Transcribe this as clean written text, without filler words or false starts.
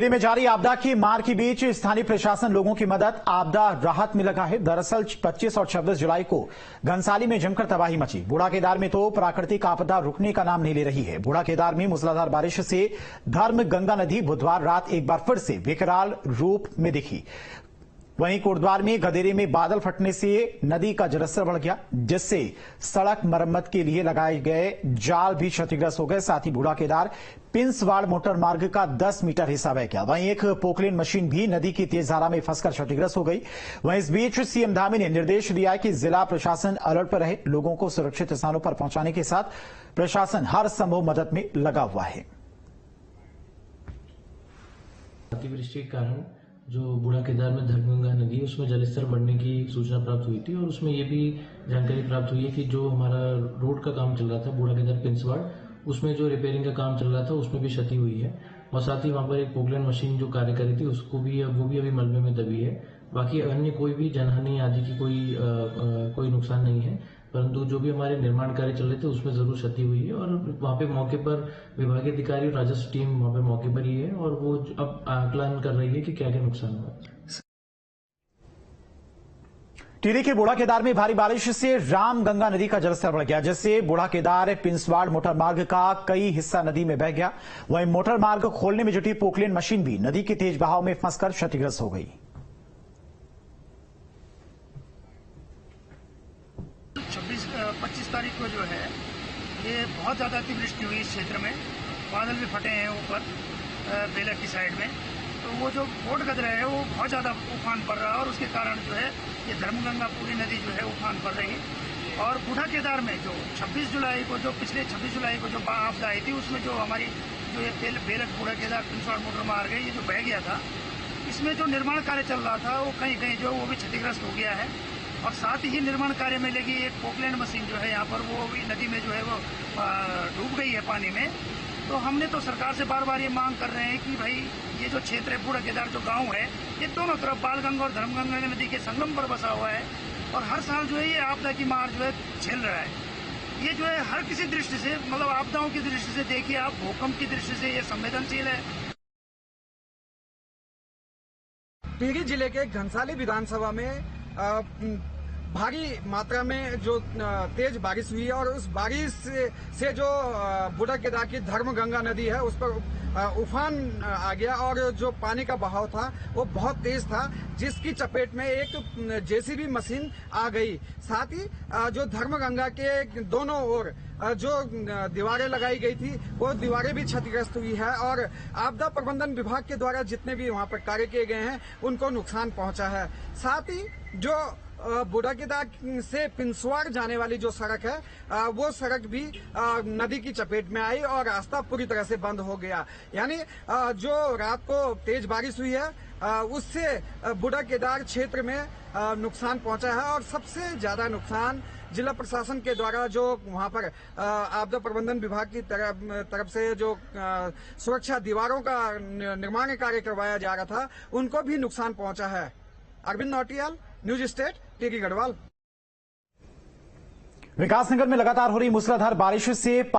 दिल्ली में जारी आपदा की मार के बीच स्थानीय प्रशासन लोगों की मदद आपदा राहत में लगा है। दरअसल 25 और 26 जुलाई को घनसाली में जमकर तबाही मची। बूढ़ा केदार में तो प्राकृतिक आपदा रुकने का नाम नहीं ले रही है। बूढ़ा केदार में मूसलाधार बारिश से धर्म गंगा नदी बुधवार रात एक बार फिर से विकराल रूप में दिखी। वहीं कोटद्वार में गदेरे में बादल फटने से नदी का जलस्तर बढ़ गया, जिससे सड़क मरम्मत के लिए लगाए गए जाल भी क्षतिग्रस्त हो गए। साथ ही बूढ़ा केदार पिंसवाड़ मोटर मार्ग का 10 मीटर हिस्सा बह गया। वहीं एक पोकलेन मशीन भी नदी की तेज धारा में फंसकर क्षतिग्रस्त हो गई। वहीं इस बीच सीएम धामी ने निर्देश दिया है कि जिला प्रशासन अलर्ट पर रहे। लोगों को सुरक्षित स्थानों पर पहुंचाने के साथ प्रशासन हर संभव मदद में लगा हुआ है। अतिवृष्टि के कारण जो बूढ़ा केदार में धर्मगंगा नदी है उसमें जलस्तर बढ़ने की सूचना प्राप्त हुई थी और उसमें ये भी जानकारी प्राप्त हुई है कि जो हमारा रोड का काम चल रहा था बूढ़ा केदार पिंसवाड़, उसमें जो रिपेयरिंग का काम चल रहा था उसमें भी क्षति हुई है और साथ ही वहां पर एक पोकलेन मशीन जो कार्य कर रही थी उसको भी वो भी अभी मलबे में दबी है। बाकी अन्य कोई भी जनहानि आदि की कोई नुकसान नहीं है, परंतु जो भी हमारे निर्माण कार्य चल रहे थे उसमें जरूर क्षति हुई है और वहां पे मौके पर विभागीय अधिकारी और राजस्व टीम वहां पे मौके पर ही है और वो अब आकलन कर रही है कि क्या क्या नुकसान हुआ। टिहरी के बूढ़ा केदार में भारी बारिश से रामगंगा नदी का जलस्तर बढ़ गया, जिससे बूढ़ा केदार पिंसवाड़ मोटर मार्ग का कई हिस्सा नदी में बह गया। वहीं मोटर मार्ग खोलने में जुटी पोकलेन मशीन भी नदी के तेज बहाव में फंसकर क्षतिग्रस्त हो गई। 25 तारीख को जो है ये बहुत ज़्यादा अतिवृष्टि हुई इस क्षेत्र में। बादल भी फटे हैं ऊपर बेलर की साइड में, तो वो जो कोट गदरा है वो बहुत ज़्यादा उफान पड़ रहा है और उसके कारण जो है ये धर्मगंगा पूरी नदी जो है उफान पड़ रही है। और बूढ़ा केदार में जो 26 जुलाई को जो पिछले 26 जुलाई को जो आपदा आई थी उसमें जो हमारी जो ये बेलर बूढ़ा केदार पिंसवाड़ मोटर मार्ग है ये जो बह गया था, इसमें जो निर्माण कार्य चल रहा था वो कहीं कहीं जो वो भी क्षतिग्रस्त हो गया है। और साथ ही निर्माण कार्य में लगी एक पोकलैंड मशीन जो है यहाँ पर वो भी नदी में जो है वो डूब गई है पानी में। तो हमने तो सरकार से बार बार ये मांग कर रहे हैं कि भाई ये जो क्षेत्र है बूढ़ा केदार जो गांव है ये दोनों तरफ बालगंगा और धर्मगंगा नदी के संगम पर बसा हुआ है और हर साल जो है ये आपदा की मार जो है झेल रहा है। ये जो है हर किसी दृष्टि से मतलब आपदाओं की दृष्टि से देखिए आप, भूकंप की दृष्टि से ये संवेदनशील है। टिहरी जिले के घनसाली विधानसभा में भारी मात्रा में जो तेज बारिश हुई है और उस बारिश से जो बूढ़ा केदार की धर्मगंगा नदी है उस पर उफान आ गया और जो पानी का बहाव था वो बहुत तेज था, जिसकी चपेट में एक जेसीबी मशीन आ गई। साथ ही जो धर्मगंगा के दोनों ओर जो दीवारें लगाई गई थी वो दीवारें भी क्षतिग्रस्त हुई है और आपदा प्रबंधन विभाग के द्वारा जितने भी वहां पर कार्य किए गए हैं उनको नुकसान पहुंचा है। साथ ही जो बूढ़ा केदार से पिंसवाड़ जाने वाली जो सड़क है वो सड़क भी नदी की चपेट में आई और रास्ता पूरी तरह से बंद हो गया। यानी जो रात को तेज बारिश हुई है उससे बूढ़ा केदार क्षेत्र में नुकसान पहुंचा है और सबसे ज्यादा नुकसान जिला प्रशासन के द्वारा जो वहां पर आपदा प्रबंधन विभाग की तरफ से जो सुरक्षा दीवारों का निर्माण कार्य करवाया जा रहा था उनको भी नुकसान पहुंचा है। Arvind Nautiyal, news state, Tehri Garhwal. विकासनगर में लगातार हो रही मूसलाधार बारिश से